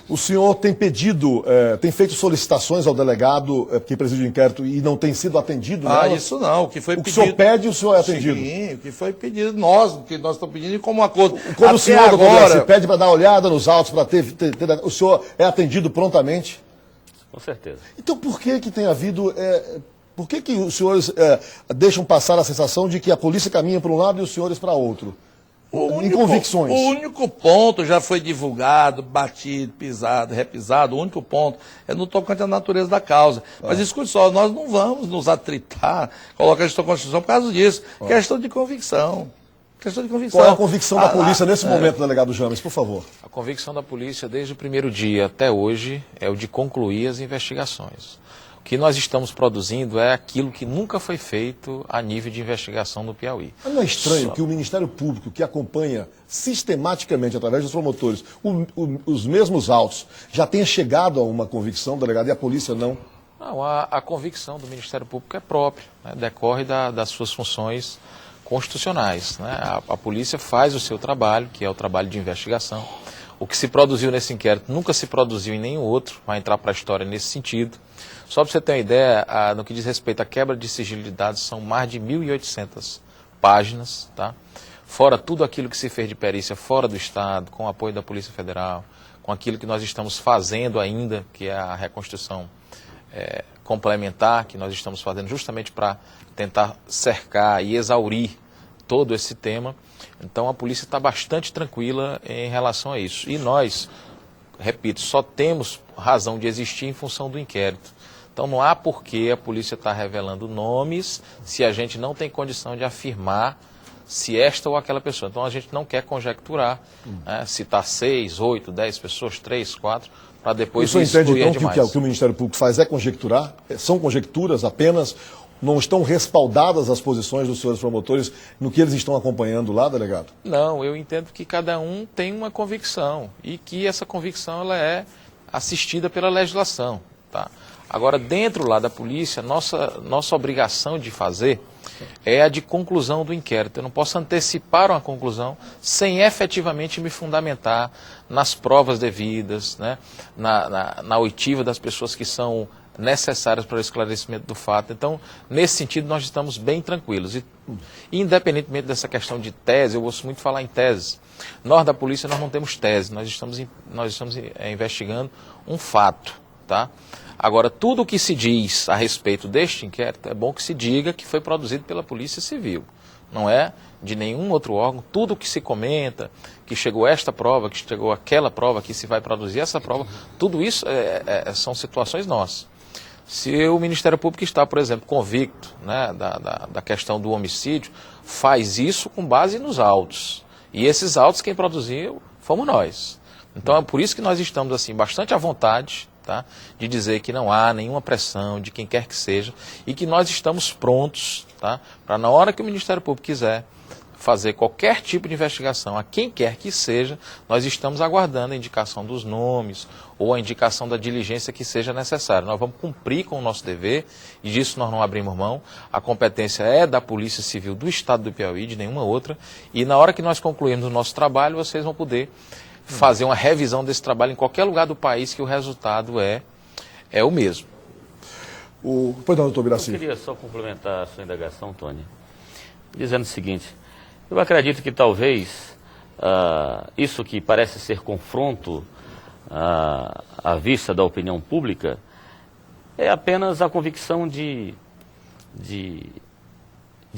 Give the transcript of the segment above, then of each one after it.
O senhor tem pedido, tem feito solicitações ao delegado que preside o inquérito e não tem sido atendido nela? Isso não. O que foi pedido... O senhor pede, o senhor é atendido? Sim, o que foi pedido, o que nós estamos pedindo como acordo. Quando Até o senhor, agora... se pede para dar uma olhada nos autos, para o senhor é atendido prontamente? Com certeza. Então por que tem havido... por que os senhores deixam passar a sensação de que a polícia caminha para um lado e os senhores para outro? Em convicções. O único ponto já foi divulgado, batido, pisado, repisado. O único ponto é no tocante à natureza da causa. Mas escute só, nós não vamos nos atritar, colocar a questão da Constituição por causa disso. Questão de convicção. Questão de convicção. Qual é a convicção da polícia nesse momento, delegado James, por favor? A convicção da polícia desde o primeiro dia até hoje é o de concluir as investigações. O que nós estamos produzindo é aquilo que nunca foi feito a nível de investigação no Piauí. Mas não é estranho que o Ministério Público, que acompanha sistematicamente, através dos promotores, os mesmos autos, já tenha chegado a uma convicção, delegado, e a polícia não? Não, a convicção do Ministério Público é própria, né, decorre das suas funções constitucionais. Né? A polícia faz o seu trabalho, que é o trabalho de investigação. O que se produziu nesse inquérito nunca se produziu em nenhum outro, vai entrar para a história nesse sentido. Só para você ter uma ideia, no que diz respeito à quebra de sigilo de dados, são mais de 1.800 páginas, tá? Fora tudo aquilo que se fez de perícia fora do Estado, com o apoio da Polícia Federal, com aquilo que nós estamos fazendo ainda, que é a reconstrução complementar, que nós estamos fazendo justamente para tentar cercar e exaurir todo esse tema. Então a polícia está bastante tranquila em relação a isso. E nós, repito, só temos razão de existir em função do inquérito. Então não há por que a polícia estar revelando nomes se a gente não tem condição de afirmar se esta ou aquela pessoa. Então a gente não quer conjecturar, né, citar 6, 8, 10 pessoas, 3, 4, para depois excluir demais. O senhor entende então que o que o Ministério Público faz é conjecturar? São conjecturas apenas? Não estão respaldadas as posições dos senhores promotores no que eles estão acompanhando lá, delegado? Não, eu entendo que cada um tem uma convicção e que essa convicção ela é assistida pela legislação. Tá? Agora, dentro lá da polícia, nossa obrigação de fazer é a de conclusão do inquérito. Eu não posso antecipar uma conclusão sem efetivamente me fundamentar nas provas devidas, né? na oitiva das pessoas que são necessárias para o esclarecimento do fato. Então, nesse sentido, nós estamos bem tranquilos. E, independentemente dessa questão de tese, eu gosto muito de falar em tese. Nós da polícia nós não temos tese, nós estamos investigando um fato. Tá? Agora, tudo o que se diz a respeito deste inquérito, é bom que se diga que foi produzido pela Polícia Civil. Não é de nenhum outro órgão. Tudo o que se comenta, que chegou esta prova, que chegou aquela prova, que se vai produzir essa prova, tudo isso são situações nossas. Se o Ministério Público está, por exemplo, convicto, né, da questão do homicídio, faz isso com base nos autos. E esses autos quem produziu fomos nós. Então é por isso que nós estamos assim bastante à vontade, tá, de dizer que não há nenhuma pressão de quem quer que seja e que nós estamos prontos, tá, para na hora que o Ministério Público quiser fazer qualquer tipo de investigação a quem quer que seja, nós estamos aguardando a indicação dos nomes ou a indicação da diligência que seja necessária. Nós vamos cumprir com o nosso dever e disso nós não abrimos mão. A competência é da Polícia Civil do Estado do Piauí, de nenhuma outra, e na hora que nós concluirmos o nosso trabalho, vocês vão poder fazer uma revisão desse trabalho em qualquer lugar do país que o resultado é o mesmo. Pois não, doutor Biraci. Eu queria só complementar a sua indagação, Tony, dizendo o seguinte: eu acredito que talvez isso que parece ser confronto à vista da opinião pública é apenas a convicção de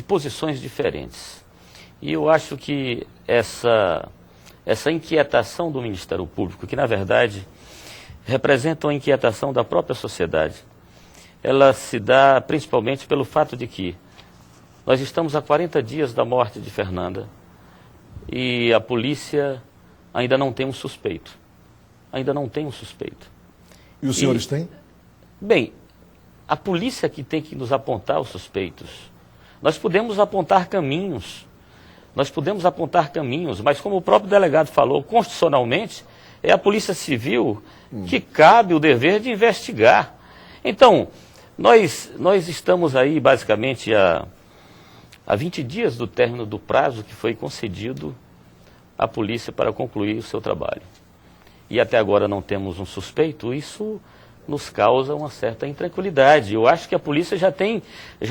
posições diferentes. E eu acho que essa inquietação do Ministério Público, que na verdade representa uma inquietação da própria sociedade, ela se dá principalmente pelo fato de que nós estamos a 40 dias da morte de Fernanda e a polícia ainda não tem um suspeito. Ainda não tem um suspeito. E os senhores têm? Bem, a polícia que tem que nos apontar os suspeitos. Nós podemos apontar caminhos. Mas como o próprio delegado falou, constitucionalmente, é a Polícia Civil que cabe o dever de investigar. Então, nós estamos aí basicamente a 20 dias do término do prazo que foi concedido à polícia para concluir o seu trabalho. e até agora não temos um suspeito, isso nos causa uma certa intranquilidade. Eu acho que a polícia já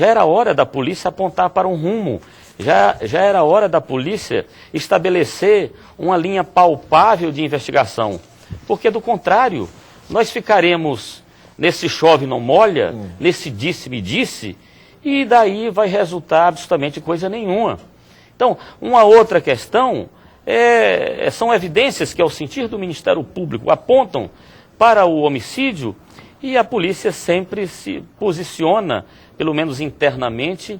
era hora da polícia apontar para um rumo, já era hora da polícia estabelecer uma linha palpável de investigação, porque do contrário, nós ficaremos nesse chove não molha, nesse disse-me-disse, e daí vai resultar absolutamente coisa nenhuma. Então, uma outra questão são evidências que, ao sentir do Ministério Público, apontam para o homicídio, e a polícia sempre se posiciona, pelo menos internamente,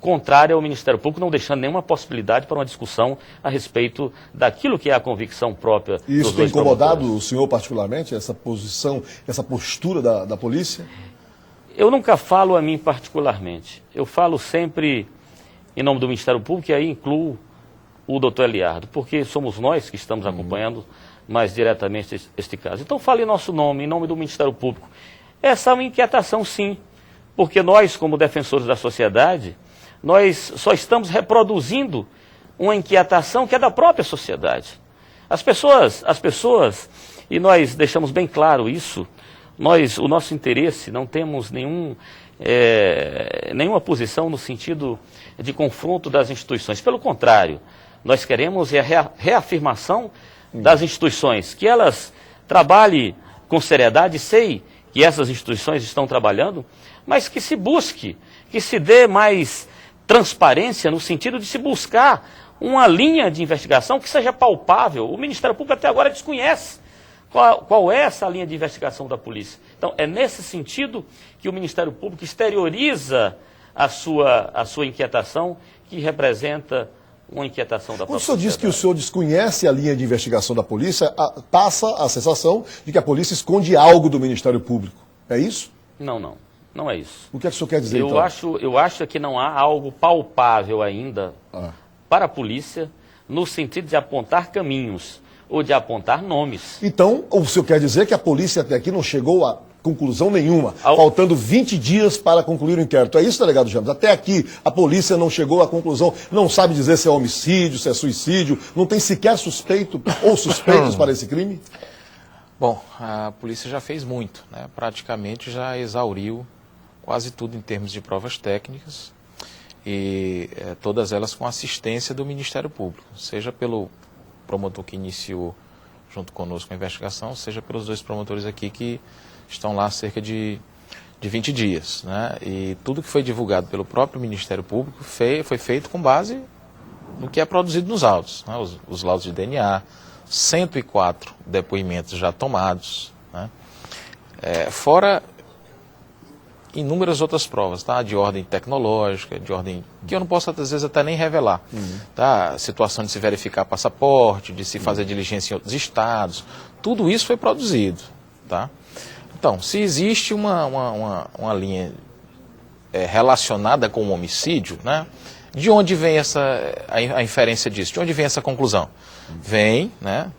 contrária ao Ministério Público, não deixando nenhuma possibilidade para uma discussão a respeito daquilo que é a convicção própria dos dois promotores. E isso tem incomodado o senhor particularmente, essa posição, essa postura da polícia? Eu nunca falo a mim particularmente. Eu falo sempre em nome do Ministério Público, e aí incluo o doutor Eliardo, porque somos nós que estamos acompanhando mais diretamente este caso. Então falo em nosso nome, em nome do Ministério Público. Essa é uma inquietação, sim, porque nós, como defensores da sociedade, nós só estamos reproduzindo uma inquietação que é da própria sociedade. As pessoas, e nós deixamos bem claro isso, o nosso interesse, não temos nenhuma posição no sentido de confronto das instituições. Pelo contrário, nós queremos a reafirmação das instituições, que elas trabalhem com seriedade, sei que essas instituições estão trabalhando, mas que se busque, que se dê mais transparência no sentido de se buscar uma linha de investigação que seja palpável. O Ministério Público até agora desconhece qual é essa linha de investigação da polícia. Então, é nesse sentido que o Ministério Público exterioriza a sua inquietação, que representa uma inquietação da própria Quando o senhor diz sociedade. que o senhor desconhece a linha de investigação da polícia, passa a sensação de que a polícia esconde algo do Ministério Público. É isso? Não é isso. O que é que o senhor quer dizer, Eu acho que não há algo palpável ainda para a polícia no sentido de apontar caminhos ou de apontar nomes. Então, o senhor quer dizer que a polícia até aqui não chegou a conclusão nenhuma, faltando 20 dias para concluir o inquérito. É isso, delegado James? Até aqui a polícia não chegou à conclusão, não sabe dizer se é homicídio, se é suicídio, não tem sequer suspeito ou suspeitos para esse crime? Bom, a polícia já fez muito, né? Praticamente já exauriu quase tudo em termos de provas técnicas, e todas elas com assistência do Ministério Público, seja pelo promotor que iniciou junto conosco a investigação, seja pelos dois promotores aqui que estão lá há cerca de 20 dias. Né? E tudo que foi divulgado pelo próprio Ministério Público foi feito com base no que é produzido nos autos. Né? Os laudos de DNA, 104 depoimentos já tomados, né? Fora inúmeras outras provas, tá? De ordem tecnológica, de ordem que eu não posso, às vezes, até nem revelar. Tá? Situação de se verificar passaporte, de se fazer diligência em outros estados, tudo isso foi produzido. Tá? Então, se existe uma linha relacionada com o homicídio, né? De onde vem a inferência disso? De onde vem essa conclusão? Vem, né,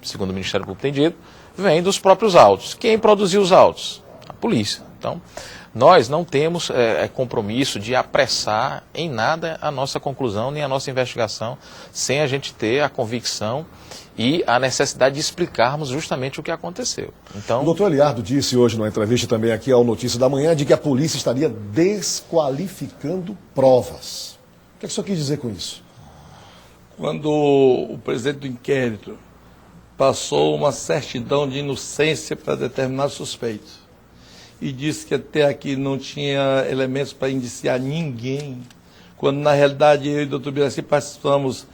segundo o Ministério Público tem dito, vem dos próprios autos. Quem produziu os autos? A polícia. Então, nós não temos compromisso de apressar em nada a nossa conclusão, nem a nossa investigação, sem a gente ter a convicção e a necessidade de explicarmos justamente o que aconteceu. Então, o doutor Eliardo disse hoje, numa entrevista também aqui ao Notícia da Manhã, de que a polícia estaria desqualificando provas. O que é que o senhor quis dizer com isso? Quando o presidente do inquérito passou uma certidão de inocência para determinado suspeito e disse que até aqui não tinha elementos para indiciar ninguém, quando na realidade eu e o doutor Biraci participamos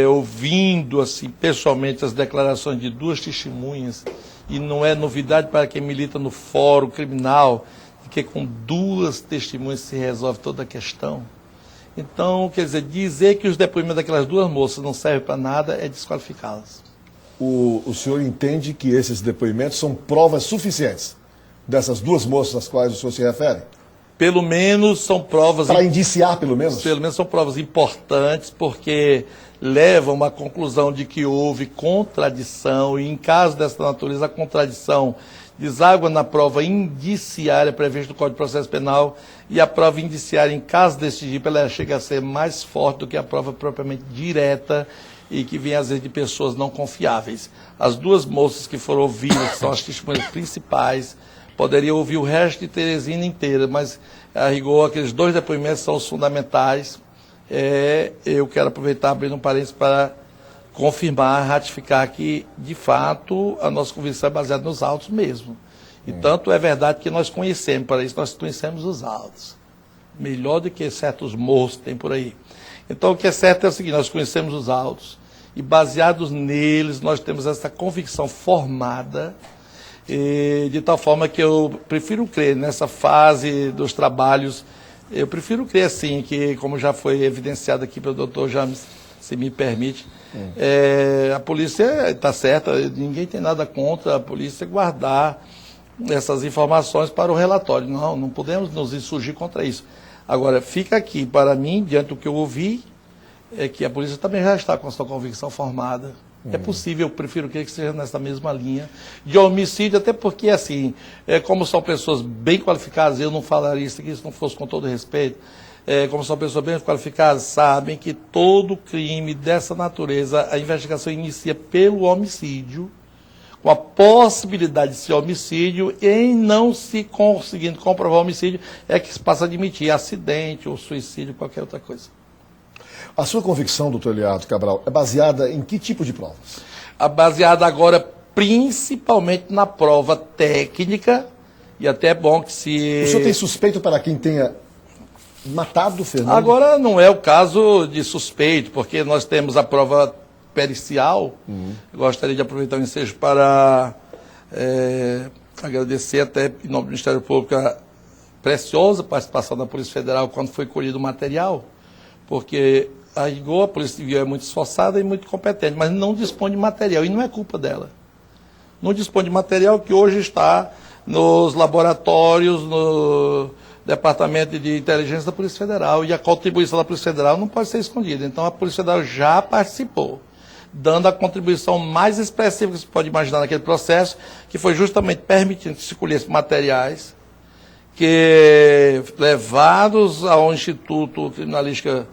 ouvindo assim, pessoalmente as declarações de duas testemunhas, e não é novidade para quem milita no fórum criminal, que com duas testemunhas se resolve toda a questão. Então, quer dizer que os depoimentos daquelas duas moças não servem para nada é desqualificá-las. O senhor entende que esses depoimentos são provas suficientes dessas duas moças às quais o senhor se refere? Pelo menos são provas... Para indiciar, pelo menos? Pelo menos são provas importantes, porque levam à conclusão de que houve contradição, e em caso dessa natureza, a contradição deságua na prova indiciária prevista no Código de Processo Penal, e a prova indiciária, em caso desse tipo, ela chega a ser mais forte do que a prova propriamente direta, e que vem às vezes de pessoas não confiáveis. As duas moças que foram ouvidas, que são as testemunhas principais, poderiam ouvir o resto de Teresina inteira, mas a rigor aqueles 2 depoimentos são os fundamentais. Eu quero aproveitar, abrindo um parênteses, para confirmar, ratificar que, de fato, a nossa convicção é baseada nos autos mesmo. E tanto é verdade que nós conhecemos, para isso nós conhecemos os autos. Melhor do que certos morros que tem por aí. Então, o que é certo é o seguinte, nós conhecemos os autos, e baseados neles, nós temos essa convicção formada, de tal forma que eu prefiro crer nessa fase dos trabalhos, eu prefiro crer assim, que como já foi evidenciado aqui pelo doutor James, se me permite, a polícia está certa, ninguém tem nada contra a polícia guardar essas informações para o relatório. Não podemos nos insurgir contra isso. Agora, fica aqui, para mim, diante do que eu ouvi, é que a polícia também já está com a sua convicção formada. É possível, eu prefiro que seja nessa mesma linha de homicídio, até porque, assim, como são pessoas bem qualificadas, eu não falaria isso aqui se não fosse com todo respeito, como são pessoas bem qualificadas, sabem que todo crime dessa natureza, a investigação inicia pelo homicídio, com a possibilidade de ser homicídio, e em não se conseguindo comprovar o homicídio, é que se passa a admitir acidente ou suicídio, qualquer outra coisa. A sua convicção, doutor Eliardo Cabral, é baseada em que tipo de provas? Baseada agora principalmente na prova técnica, e até é bom que se... O senhor tem suspeito para quem tenha matado o Fernando? Agora não é o caso de suspeito, porque nós temos a prova pericial. Eu gostaria de aproveitar o ensejo para agradecer até em nome do Ministério Público a preciosa participação da Polícia Federal quando foi colhido o material, porque a rigor a Polícia Civil é muito esforçada e muito competente, mas não dispõe de material, e não é culpa dela. Não dispõe de material que hoje está nos laboratórios, no Departamento de Inteligência da Polícia Federal, e a contribuição da Polícia Federal não pode ser escondida. Então a Polícia Federal já participou, dando a contribuição mais expressiva que se pode imaginar naquele processo, que foi justamente permitindo que se colhesse materiais que, levados ao Instituto Criminalística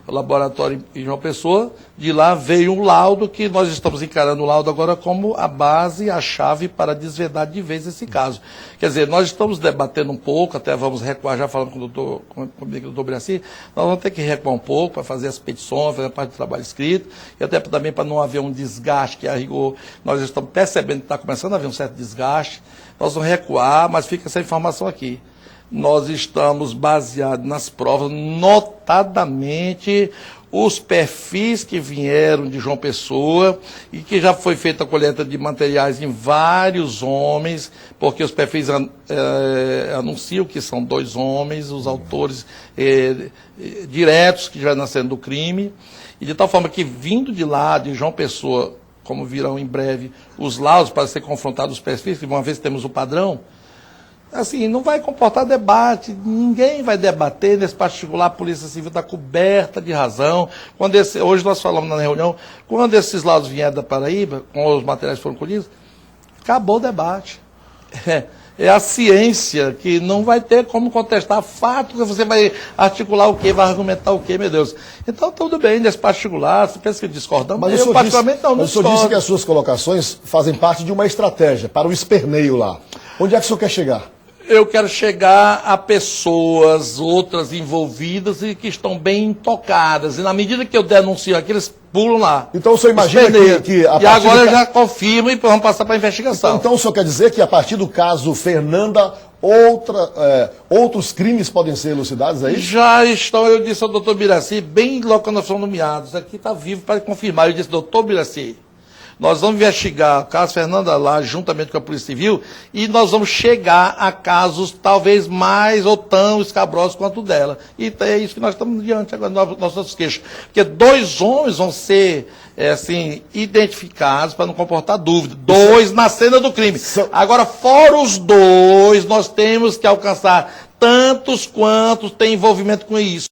Laboratório em João Pessoa, de lá veio um laudo que nós estamos encarando o laudo agora como a base, a chave para desvendar de vez esse caso. Quer dizer, nós estamos debatendo um pouco, até vamos recuar, já falando com o doutor Biraci, nós vamos ter que recuar um pouco para fazer as petições, fazer a parte do trabalho escrito, e até também para não haver um desgaste, que a rigor nós estamos percebendo que está começando a haver um certo desgaste. Nós vamos recuar, mas fica essa informação aqui. Nós estamos baseados nas provas, notadamente os perfis que vieram de João Pessoa e que já foi feita a coleta de materiais em vários homens, porque os perfis anunciam que são 2 homens, os autores diretos que já nasceram do crime, e de tal forma que, vindo de lá, de João Pessoa, como virão em breve os laudos para ser confrontados os perfis, que uma vez temos o padrão, assim, não vai comportar debate, ninguém vai debater nesse particular, a Polícia Civil está coberta de razão. Hoje nós falamos na reunião, quando esses laudos vieram da Paraíba, com os materiais que foram colhidos, acabou o debate. É a ciência que não vai ter como contestar fato, que você vai articular o quê, vai argumentar o quê, meu Deus. Então, tudo bem, nesse particular, você pensa que discordamos? Mas eu particularmente não discordo. O senhor disse que as suas colocações fazem parte de uma estratégia para o esperneio lá. Onde é que o senhor quer chegar? Eu quero chegar a pessoas, outras envolvidas e que estão bem intocadas. E na medida que eu denuncio aqui, eles pulam lá. Então o senhor imagina que e agora eu já confirmo e vamos passar para a investigação. Então o senhor quer dizer que a partir do caso Fernanda, outros crimes podem ser elucidados aí? Já estão, eu disse ao doutor Biraci, bem logo quando nós fomos nomeados, aqui está vivo para confirmar. Eu disse, doutor Biraci, nós vamos investigar o caso Fernanda lá, juntamente com a Polícia Civil, e nós vamos chegar a casos talvez mais ou tão escabrosos quanto o dela. E é isso que nós estamos diante agora, nossos queixos. Porque 2 homens vão ser, identificados para não comportar dúvida. 2 na cena do crime. Agora, fora os 2, nós temos que alcançar tantos quantos têm envolvimento com isso.